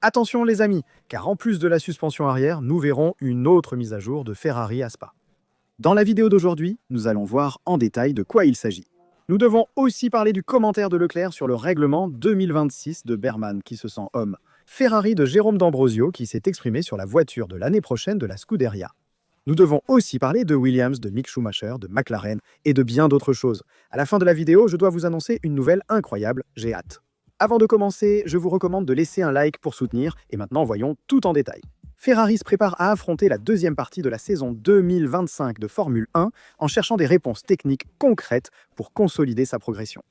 Attention les amis, car en plus de la suspension arrière, nous verrons une autre mise à jour de Ferrari à Spa. Dans la vidéo d'aujourd'hui, nous allons voir en détail de quoi il s'agit. Nous devons aussi parler du commentaire de Leclerc sur le règlement 2026 de Berman qui se sent homme. Ferrari de Jérôme D'Ambrosio qui s'est exprimé sur la voiture de l'année prochaine de la Scuderia. Nous devons aussi parler de Williams, de Mick Schumacher, de McLaren et de bien d'autres choses. À la fin de la vidéo, je dois vous annoncer une nouvelle incroyable, j'ai hâte. Avant de commencer, je vous recommande de laisser un like pour soutenir, et maintenant voyons tout en détail. Ferrari se prépare à affronter la deuxième partie de la saison 2025 de Formule 1 en cherchant des réponses techniques concrètes pour consolider sa progression.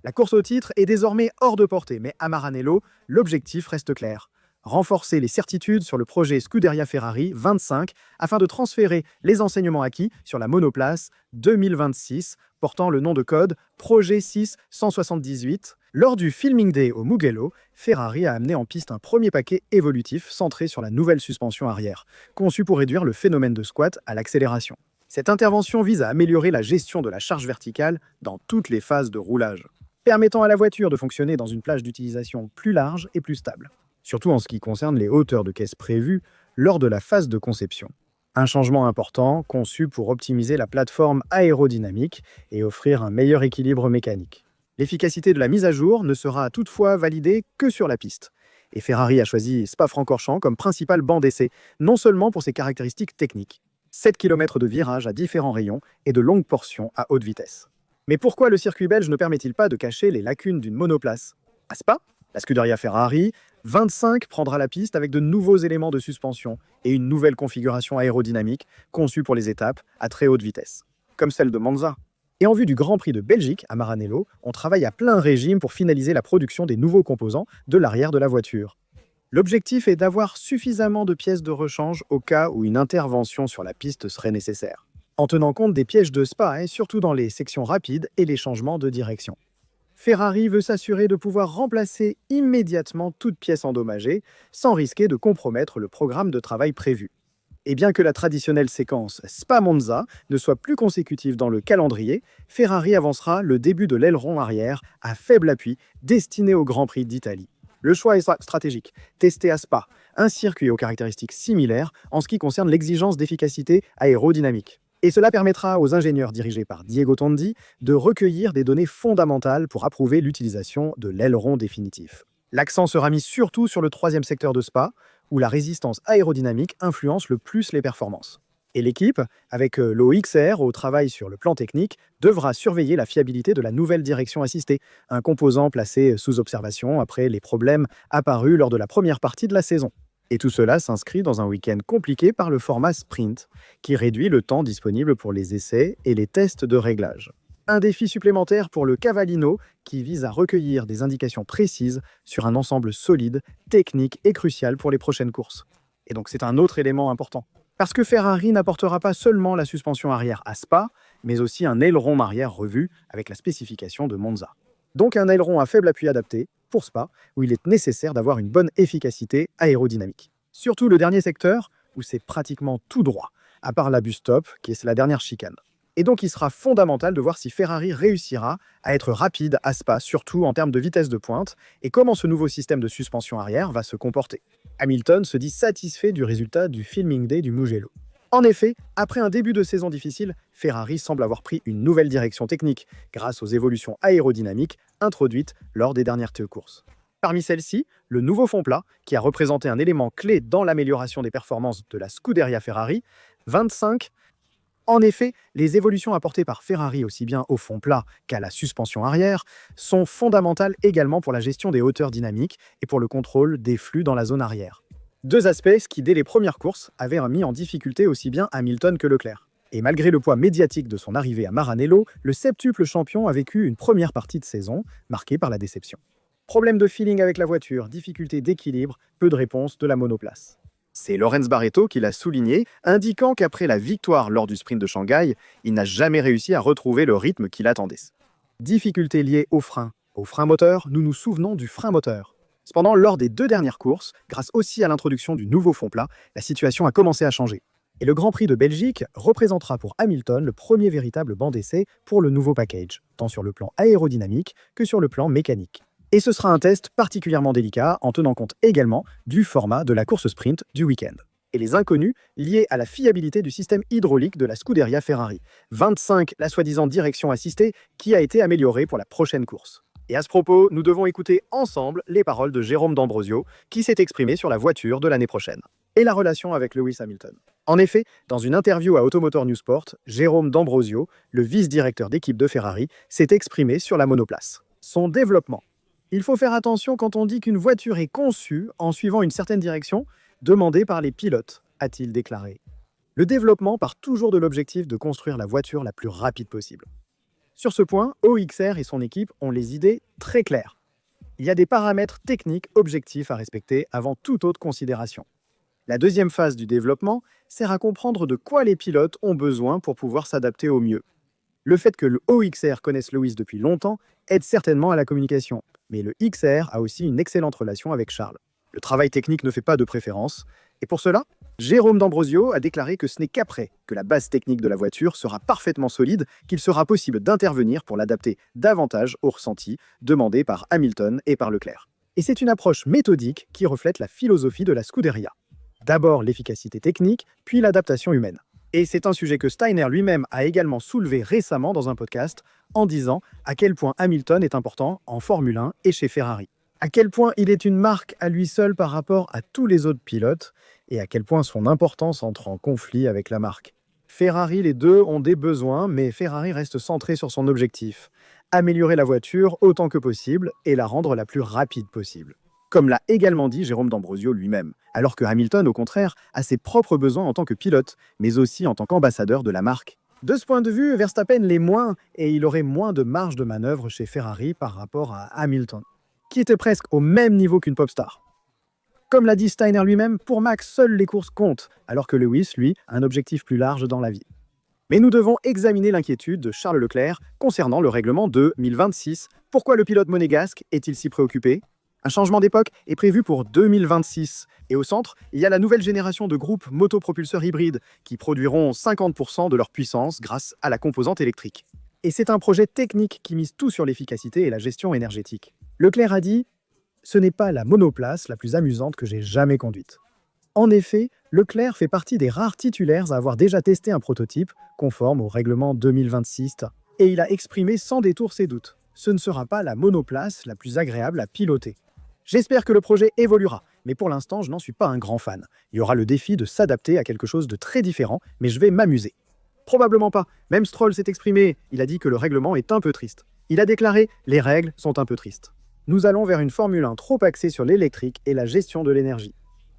La course au titre est désormais hors de portée, mais à Maranello, l'objectif reste clair. Renforcer les certitudes sur le projet Scuderia Ferrari 25 afin de transférer les enseignements acquis sur la monoplace 2026 portant le nom de code Projet 6178. Lors du Filming Day au Mugello, Ferrari a amené en piste un premier paquet évolutif centré sur la nouvelle suspension arrière, conçue pour réduire le phénomène de squat à l'accélération. Cette intervention vise à améliorer la gestion de la charge verticale dans toutes les phases de roulage, permettant à la voiture de fonctionner dans une plage d'utilisation plus large et plus stable, surtout en ce qui concerne les hauteurs de caisse prévues lors de la phase de conception. Un changement important conçu pour optimiser la plateforme aérodynamique et offrir un meilleur équilibre mécanique. L'efficacité de la mise à jour ne sera toutefois validée que sur la piste. Et Ferrari a choisi Spa-Francorchamps comme principal banc d'essai, non seulement pour ses caractéristiques techniques. 7 km de virages à différents rayons et de longues portions à haute vitesse. Mais pourquoi le circuit belge ne permet-il pas de cacher les lacunes d'une monoplace? À Spa, la Scuderia Ferrari 25 prendra la piste avec de nouveaux éléments de suspension et une nouvelle configuration aérodynamique conçue pour les étapes à très haute vitesse, comme celle de Monza. Et en vue du Grand Prix de Belgique à Maranello, on travaille à plein régime pour finaliser la production des nouveaux composants de l'arrière de la voiture. L'objectif est d'avoir suffisamment de pièces de rechange au cas où une intervention sur la piste serait nécessaire, en tenant compte des pièges de Spa et surtout dans les sections rapides et les changements de direction. Ferrari veut s'assurer de pouvoir remplacer immédiatement toute pièce endommagée sans risquer de compromettre le programme de travail prévu. Et bien que la traditionnelle séquence Spa-Monza ne soit plus consécutive dans le calendrier, Ferrari avancera le début de l'aileron arrière à faible appui destiné au Grand Prix d'Italie. Le choix est stratégique, testé à Spa, un circuit aux caractéristiques similaires en ce qui concerne l'exigence d'efficacité aérodynamique. Et cela permettra aux ingénieurs dirigés par Diego Tondi de recueillir des données fondamentales pour approuver l'utilisation de l'aileron définitif. L'accent sera mis surtout sur le troisième secteur de Spa, où la résistance aérodynamique influence le plus les performances. Et l'équipe, avec l'OXR au travail sur le plan technique, devra surveiller la fiabilité de la nouvelle direction assistée, un composant placé sous observation après les problèmes apparus lors de la première partie de la saison. Et tout cela s'inscrit dans un week-end compliqué par le format sprint, qui réduit le temps disponible pour les essais et les tests de réglage. Un défi supplémentaire pour le Cavallino, qui vise à recueillir des indications précises sur un ensemble solide, technique et crucial pour les prochaines courses. Et donc c'est un autre élément important. Parce que Ferrari n'apportera pas seulement la suspension arrière à Spa, mais aussi un aileron arrière revu avec la spécification de Monza. Donc un aileron à faible appui adapté pour Spa, où il est nécessaire d'avoir une bonne efficacité aérodynamique. Surtout le dernier secteur, où c'est pratiquement tout droit, à part la bus stop, qui est la dernière chicane. Et donc il sera fondamental de voir si Ferrari réussira à être rapide à Spa, surtout en termes de vitesse de pointe, et comment ce nouveau système de suspension arrière va se comporter. Hamilton se dit satisfait du résultat du Filming Day du Mugello. En effet, après un début de saison difficile, Ferrari semble avoir pris une nouvelle direction technique, grâce aux évolutions aérodynamiques introduites lors des dernières courses. Parmi celles-ci, le nouveau fond plat, qui a représenté un élément clé dans l'amélioration des performances de la Scuderia Ferrari 25. En effet, les évolutions apportées par Ferrari aussi bien au fond plat qu'à la suspension arrière sont fondamentales également pour la gestion des hauteurs dynamiques et pour le contrôle des flux dans la zone arrière. Deux aspects qui, dès les premières courses, avaient mis en difficulté aussi bien Hamilton que Leclerc. Et malgré le poids médiatique de son arrivée à Maranello, le septuple champion a vécu une première partie de saison marquée par la déception. Problème de feeling avec la voiture, difficulté d'équilibre, peu de réponse de la monoplace. C'est Lorenz Barretto qui l'a souligné, indiquant qu'après la victoire lors du sprint de Shanghai, il n'a jamais réussi à retrouver le rythme qu'il attendait. Difficultés liées au frein. Au frein moteur, nous nous souvenons du frein moteur. Cependant, lors des deux dernières courses, grâce aussi à l'introduction du nouveau fond plat, la situation a commencé à changer. Et le Grand Prix de Belgique représentera pour Hamilton le premier véritable banc d'essai pour le nouveau package, tant sur le plan aérodynamique que sur le plan mécanique. Et ce sera un test particulièrement délicat en tenant compte également du format de la course sprint du week-end. Et les inconnus liés à la fiabilité du système hydraulique de la Scuderia Ferrari. 25, la soi-disant direction assistée, qui a été améliorée pour la prochaine course. Et à ce propos, nous devons écouter ensemble les paroles de Jérôme D'Ambrosio, qui s'est exprimé sur la voiture de l'année prochaine, et la relation avec Lewis Hamilton. En effet, dans une interview à Automotor News Sport, Jérôme D'Ambrosio, le vice-directeur d'équipe de Ferrari, s'est exprimé sur la monoplace. Son développement. Il faut faire attention quand on dit qu'une voiture est conçue en suivant une certaine direction, demandée par les pilotes, a-t-il déclaré. Le développement part toujours de l'objectif de construire la voiture la plus rapide possible. Sur ce point, OXR et son équipe ont les idées très claires. Il y a des paramètres techniques objectifs à respecter avant toute autre considération. La deuxième phase du développement sert à comprendre de quoi les pilotes ont besoin pour pouvoir s'adapter au mieux. Le fait que le OXR connaisse Lewis depuis longtemps aide certainement à la communication, mais le XR a aussi une excellente relation avec Charles. Le travail technique ne fait pas de préférence, et pour cela, Jérôme D'Ambrosio a déclaré que ce n'est qu'après que la base technique de la voiture sera parfaitement solide qu'il sera possible d'intervenir pour l'adapter davantage au ressenti demandé par Hamilton et par Leclerc. Et c'est une approche méthodique qui reflète la philosophie de la Scuderia. D'abord l'efficacité technique, puis l'adaptation humaine. Et c'est un sujet que Steiner lui-même a également soulevé récemment dans un podcast en disant à quel point Hamilton est important en Formule 1 et chez Ferrari. À quel point il est une marque à lui seul par rapport à tous les autres pilotes et à quel point son importance entre en conflit avec la marque. Ferrari, les deux ont des besoins, mais Ferrari reste centré sur son objectif, améliorer la voiture autant que possible et la rendre la plus rapide possible. Comme l'a également dit Jérôme D'Ambrosio lui-même, alors que Hamilton, au contraire, a ses propres besoins en tant que pilote, mais aussi en tant qu'ambassadeur de la marque. De ce point de vue, Verstappen l'est moins, et il aurait moins de marge de manœuvre chez Ferrari par rapport à Hamilton, qui était presque au même niveau qu'une pop star. Comme l'a dit Steiner lui-même, pour Max, seules les courses comptent, alors que Lewis, lui, a un objectif plus large dans la vie. Mais nous devons examiner l'inquiétude de Charles Leclerc concernant le règlement 2026. Pourquoi le pilote monégasque est-il si préoccupé ? Un changement d'époque est prévu pour 2026. Et au centre, il y a la nouvelle génération de groupes motopropulseurs hybrides qui produiront 50% de leur puissance grâce à la composante électrique. Et c'est un projet technique qui mise tout sur l'efficacité et la gestion énergétique. Leclerc a dit « Ce n'est pas la monoplace la plus amusante que j'ai jamais conduite ». En effet, Leclerc fait partie des rares titulaires à avoir déjà testé un prototype conforme au règlement 2026 et il a exprimé sans détour ses doutes. Ce ne sera pas la monoplace la plus agréable à piloter. J'espère que le projet évoluera, mais pour l'instant, je n'en suis pas un grand fan. Il y aura le défi de s'adapter à quelque chose de très différent, mais je vais m'amuser. Probablement pas. Même Stroll s'est exprimé. Il a dit que le règlement est un peu triste. Il a déclaré « Les règles sont un peu tristes ». Nous allons vers une Formule 1 trop axée sur l'électrique et la gestion de l'énergie.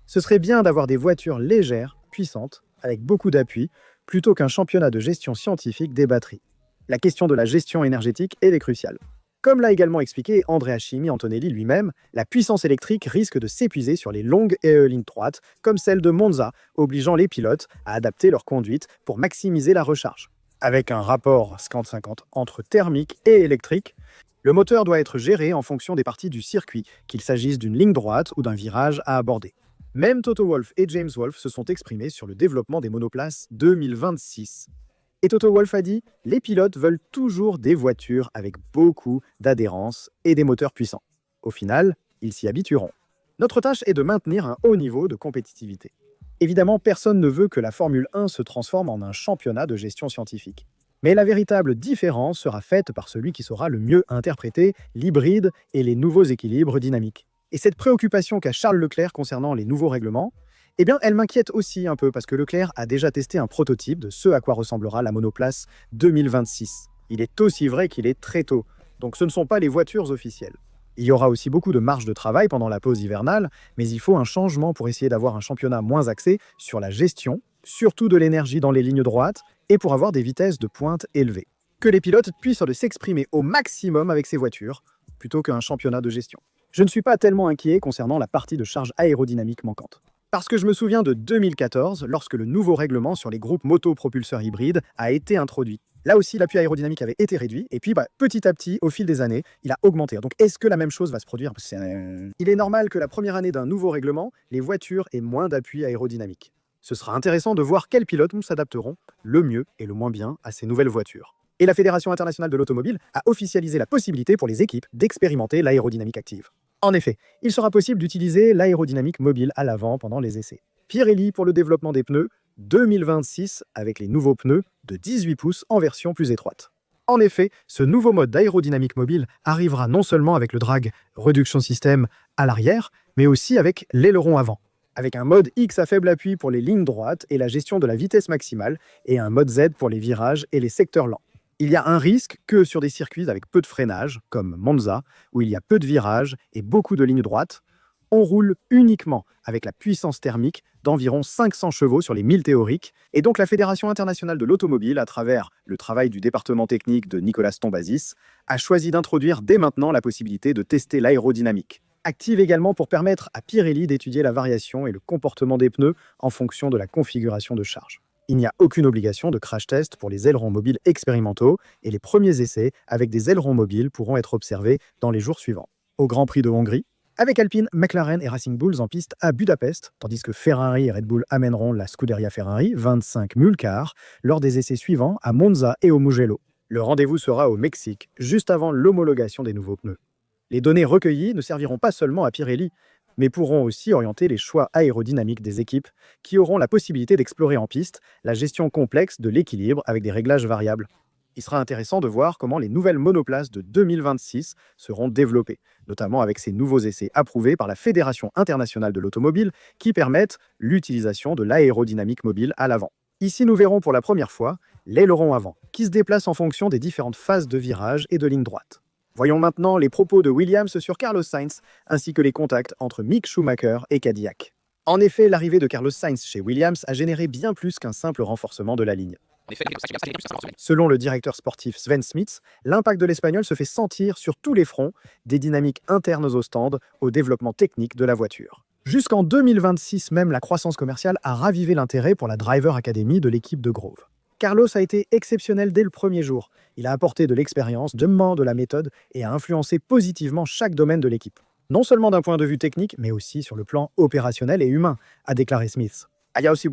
Ce serait bien d'avoir des voitures légères, puissantes, avec beaucoup d'appui, plutôt qu'un championnat de gestion scientifique des batteries. La question de la gestion énergétique est cruciale. Comme l'a également expliqué Andrea Antonelli lui-même, la puissance électrique risque de s'épuiser sur les longues lignes droites, comme celle de Monza, obligeant les pilotes à adapter leur conduite pour maximiser la recharge. Avec un rapport 50-50 entre thermique et électrique, le moteur doit être géré en fonction des parties du circuit, qu'il s'agisse d'une ligne droite ou d'un virage à aborder. Même Toto Wolff et James Wolff se sont exprimés sur le développement des monoplaces 2026. Et Toto Wolff a dit « Les pilotes veulent toujours des voitures avec beaucoup d'adhérence et des moteurs puissants. Au final, ils s'y habitueront. Notre tâche est de maintenir un haut niveau de compétitivité. Évidemment, personne ne veut que la Formule 1 se transforme en un championnat de gestion scientifique. Mais la véritable différence sera faite par celui qui saura le mieux interpréter l'hybride et les nouveaux équilibres dynamiques. Et cette préoccupation qu'a Charles Leclerc concernant les nouveaux règlements, eh bien, elle m'inquiète aussi un peu parce que Leclerc a déjà testé un prototype de ce à quoi ressemblera la monoplace 2026. Il est aussi vrai qu'il est très tôt, donc ce ne sont pas les voitures officielles. Il y aura aussi beaucoup de marge de travail pendant la pause hivernale, mais il faut un changement pour essayer d'avoir un championnat moins axé sur la gestion, surtout de l'énergie dans les lignes droites, et pour avoir des vitesses de pointe élevées. Que les pilotes puissent s'exprimer au maximum avec ces voitures, plutôt qu'un championnat de gestion. Je ne suis pas tellement inquiet concernant la partie de charge aérodynamique manquante. Parce que je me souviens de 2014, lorsque le nouveau règlement sur les groupes motopropulseurs hybrides a été introduit. Là aussi, l'appui aérodynamique avait été réduit, et puis petit à petit, au fil des années, il a augmenté. Donc est-ce que la même chose va se produire ? Il est normal que la première année d'un nouveau règlement, les voitures aient moins d'appui aérodynamique. Ce sera intéressant de voir quels pilotes s'adapteront le mieux et le moins bien à ces nouvelles voitures. Et la Fédération internationale de l'automobile a officialisé la possibilité pour les équipes d'expérimenter l'aérodynamique active. En effet, il sera possible d'utiliser l'aérodynamique mobile à l'avant pendant les essais. Pirelli pour le développement des pneus 2026 avec les nouveaux pneus de 18 pouces en version plus étroite. En effet, ce nouveau mode d'aérodynamique mobile arrivera non seulement avec le drag reduction system à l'arrière, mais aussi avec l'aileron avant, avec un mode X à faible appui pour les lignes droites et la gestion de la vitesse maximale, et un mode Z pour les virages et les secteurs lents. Il y a un risque que sur des circuits avec peu de freinage, comme Monza, où il y a peu de virages et beaucoup de lignes droites, on roule uniquement avec la puissance thermique d'environ 500 chevaux sur les 1000 théoriques, et donc la Fédération internationale de l'automobile, à travers le travail du département technique de Nicolas Tombazis, a choisi d'introduire dès maintenant la possibilité de tester l'aérodynamique. Active également pour permettre à Pirelli d'étudier la variation et le comportement des pneus en fonction de la configuration de charge. Il n'y a aucune obligation de crash test pour les ailerons mobiles expérimentaux, et les premiers essais avec des ailerons mobiles pourront être observés dans les jours suivants. Au Grand Prix de Hongrie, avec Alpine, McLaren et Racing Bulls en piste à Budapest, tandis que Ferrari et Red Bull amèneront la Scuderia Ferrari 25 Mulcar lors des essais suivants à Monza et au Mugello. Le rendez-vous sera au Mexique, juste avant l'homologation des nouveaux pneus. Les données recueillies ne serviront pas seulement à Pirelli, mais pourront aussi orienter les choix aérodynamiques des équipes qui auront la possibilité d'explorer en piste la gestion complexe de l'équilibre avec des réglages variables. Il sera intéressant de voir comment les nouvelles monoplaces de 2026 seront développées, notamment avec ces nouveaux essais approuvés par la Fédération internationale de l'automobile qui permettent l'utilisation de l'aérodynamique mobile à l'avant. Ici, nous verrons pour la première fois l'aileron avant, qui se déplace en fonction des différentes phases de virage et de ligne droite. Voyons maintenant les propos de Williams sur Carlos Sainz, ainsi que les contacts entre Mick Schumacher et Cadillac. En effet, l'arrivée de Carlos Sainz chez Williams a généré bien plus qu'un simple renforcement de la ligne. Selon le directeur sportif Sven Smith, l'impact de l'Espagnol se fait sentir sur tous les fronts, des dynamiques internes au stand au développement technique de la voiture. Jusqu'en 2026 même, la croissance commerciale a ravivé l'intérêt pour la Driver Academy de l'équipe de Grove. Carlos a été exceptionnel dès le premier jour. Il a apporté de l'expérience, de la méthode et a influencé positivement chaque domaine de l'équipe. Non seulement d'un point de vue technique, mais aussi sur le plan opérationnel et humain, a déclaré Smith. Il y a aussi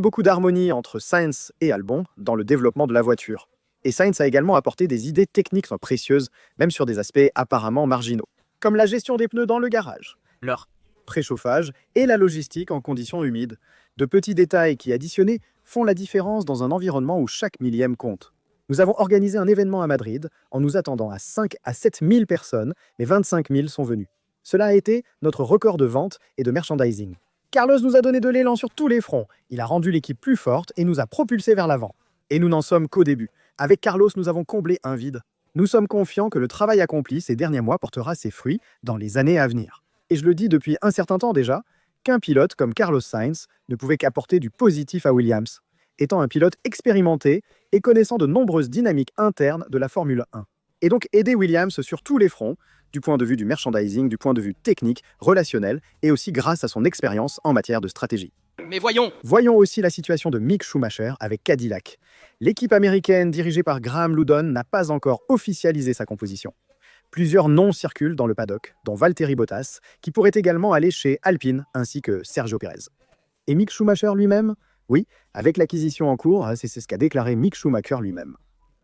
beaucoup d'harmonie entre Sainz et Albon dans le développement de la voiture. Et Sainz a également apporté des idées techniques précieuses, même sur des aspects apparemment marginaux, comme la gestion des pneus dans le garage, leur préchauffage et la logistique en conditions humides. De petits détails qui, additionnés, font la différence dans un environnement où chaque millième compte. Nous avons organisé un événement à Madrid en nous attendant à 5 à 7 000 personnes, mais 25 000 sont venus. Cela a été notre record de vente et de merchandising. Carlos nous a donné de l'élan sur tous les fronts. Il a rendu l'équipe plus forte et nous a propulsés vers l'avant. Et nous n'en sommes qu'au début. Avec Carlos, nous avons comblé un vide. Nous sommes confiants que le travail accompli ces derniers mois portera ses fruits dans les années à venir. Et je le dis depuis un certain temps déjà, qu'un pilote comme Carlos Sainz ne pouvait qu'apporter du positif à Williams, étant un pilote expérimenté et connaissant de nombreuses dynamiques internes de la Formule 1. Et donc aider Williams sur tous les fronts, du point de vue du merchandising, du point de vue technique, relationnel, et aussi grâce à son expérience en matière de stratégie. Mais voyons! Voyons aussi la situation de Mick Schumacher avec Cadillac. L'équipe américaine dirigée par Graham Loudon n'a pas encore officialisé sa composition. Plusieurs noms circulent dans le paddock, dont Valtteri Bottas, qui pourrait également aller chez Alpine, ainsi que Sergio Pérez. Et Mick Schumacher lui-même? Oui, avec l'acquisition en cours, c'est ce qu'a déclaré Mick Schumacher lui-même.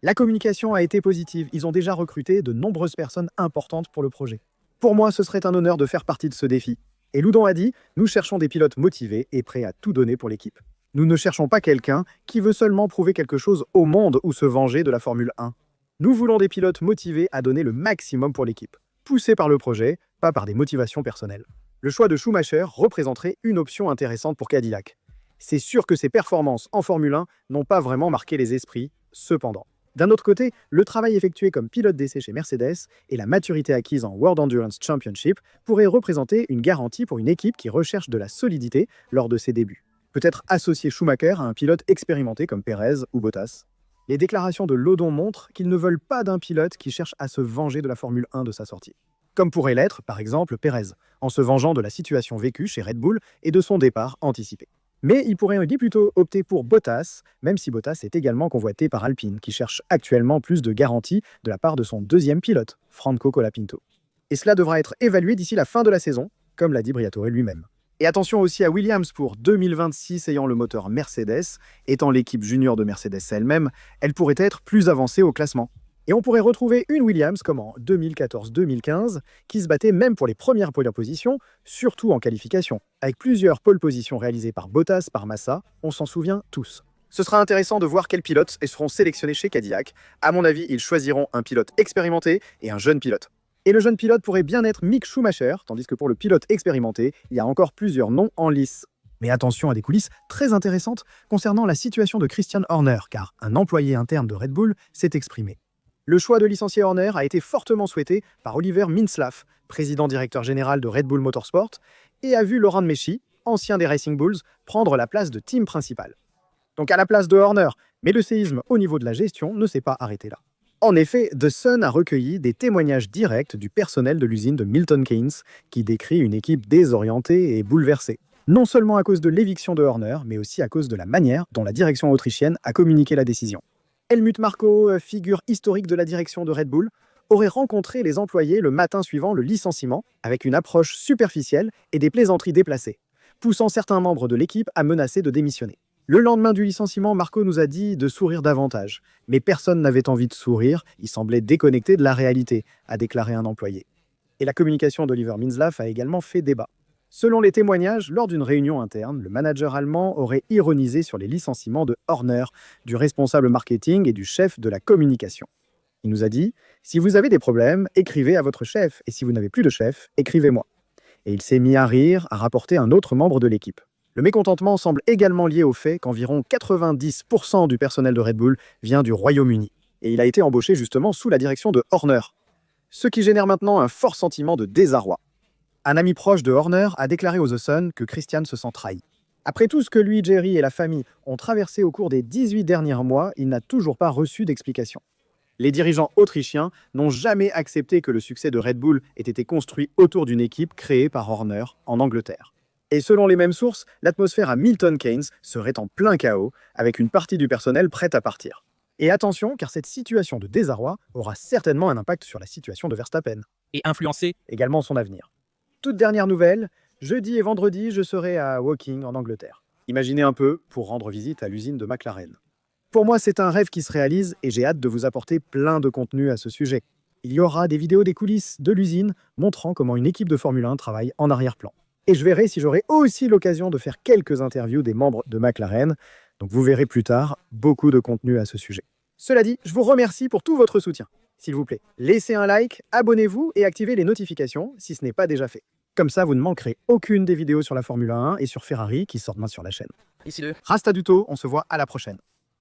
La communication a été positive, ils ont déjà recruté de nombreuses personnes importantes pour le projet. Pour moi, ce serait un honneur de faire partie de ce défi. Et Loudon a dit, nous cherchons des pilotes motivés et prêts à tout donner pour l'équipe. Nous ne cherchons pas quelqu'un qui veut seulement prouver quelque chose au monde ou se venger de la Formule 1. Nous voulons des pilotes motivés à donner le maximum pour l'équipe, poussés par le projet, pas par des motivations personnelles. Le choix de Schumacher représenterait une option intéressante pour Cadillac. C'est sûr que ses performances en Formule 1 n'ont pas vraiment marqué les esprits, cependant. D'un autre côté, le travail effectué comme pilote d'essai chez Mercedes et la maturité acquise en World Endurance Championship pourraient représenter une garantie pour une équipe qui recherche de la solidité lors de ses débuts. Peut-être associer Schumacher à un pilote expérimenté comme Pérez ou Bottas. Les déclarations de Loudon montrent qu'ils ne veulent pas d'un pilote qui cherche à se venger de la Formule 1 de sa sortie. Comme pourrait l'être, par exemple, Pérez, en se vengeant de la situation vécue chez Red Bull et de son départ anticipé. Mais il pourrait plutôt opter pour Bottas, même si Bottas est également convoité par Alpine, qui cherche actuellement plus de garanties de la part de son deuxième pilote, Franco Colapinto. Et cela devra être évalué d'ici la fin de la saison, comme l'a dit Briatore lui-même. Et attention aussi à Williams pour 2026 ayant le moteur Mercedes, étant l'équipe junior de Mercedes elle-même, elle pourrait être plus avancée au classement. Et on pourrait retrouver une Williams comme en 2014-2015, qui se battait même pour les premières pole positions, surtout en qualification, avec plusieurs pole positions réalisées par Bottas, par Massa, on s'en souvient tous. Ce sera intéressant de voir quels pilotes seront sélectionnés chez Cadillac. À mon avis, ils choisiront un pilote expérimenté et un jeune pilote. Et le jeune pilote pourrait bien être Mick Schumacher, tandis que pour le pilote expérimenté, il y a encore plusieurs noms en lice. Mais attention à des coulisses très intéressantes concernant la situation de Christian Horner, car un employé interne de Red Bull s'est exprimé. Le choix de licencier Horner a été fortement souhaité par Oliver Mintzlaff, président-directeur général de Red Bull Motorsport, et a vu Laurent Meshi, ancien des Racing Bulls, prendre la place de team principal. Donc à la place de Horner, mais le séisme au niveau de la gestion ne s'est pas arrêté là. En effet, The Sun a recueilli des témoignages directs du personnel de l'usine de Milton Keynes qui décrit une équipe désorientée et bouleversée. Non seulement à cause de l'éviction de Horner, mais aussi à cause de la manière dont la direction autrichienne a communiqué la décision. Helmut Marko, figure historique de la direction de Red Bull, aurait rencontré les employés le matin suivant le licenciement avec une approche superficielle et des plaisanteries déplacées, poussant certains membres de l'équipe à menacer de démissionner. Le lendemain du licenciement, Marko nous a dit de sourire davantage. Mais personne n'avait envie de sourire, il semblait déconnecté de la réalité, a déclaré un employé. Et la communication d'Oliver Mintzlaff a également fait débat. Selon les témoignages, lors d'une réunion interne, le manager allemand aurait ironisé sur les licenciements de Horner, du responsable marketing et du chef de la communication. Il nous a dit « Si vous avez des problèmes, écrivez à votre chef, et si vous n'avez plus de chef, écrivez-moi ». Et il s'est mis à rire, a rapporté un autre membre de l'équipe. Le mécontentement semble également lié au fait qu'environ 90% du personnel de Red Bull vient du Royaume-Uni. Et il a été embauché justement sous la direction de Horner. Ce qui génère maintenant un fort sentiment de désarroi. Un ami proche de Horner a déclaré aux The Sun que Christian se sent trahi. Après tout ce que lui, Jerry et la famille ont traversé au cours des 18 derniers mois, il n'a toujours pas reçu d'explication. Les dirigeants autrichiens n'ont jamais accepté que le succès de Red Bull ait été construit autour d'une équipe créée par Horner en Angleterre. Et selon les mêmes sources, l'atmosphère à Milton Keynes serait en plein chaos, avec une partie du personnel prête à partir. Et attention, car cette situation de désarroi aura certainement un impact sur la situation de Verstappen. Et influencer également son avenir. Toute dernière nouvelle, jeudi et vendredi, je serai à Woking en Angleterre. Imaginez un peu pour rendre visite à l'usine de McLaren. Pour moi, c'est un rêve qui se réalise et j'ai hâte de vous apporter plein de contenu à ce sujet. Il y aura des vidéos des coulisses de l'usine montrant comment une équipe de Formule 1 travaille en arrière-plan. Et je verrai si j'aurai aussi l'occasion de faire quelques interviews des membres de McLaren. Donc vous verrez plus tard beaucoup de contenu à ce sujet. Cela dit, je vous remercie pour tout votre soutien. S'il vous plaît, laissez un like, abonnez-vous et activez les notifications si ce n'est pas déjà fait. Comme ça, vous ne manquerez aucune des vidéos sur la Formule 1 et sur Ferrari qui sortent maintenant sur la chaîne. Ici le Rasta Duto, on se voit à la prochaine.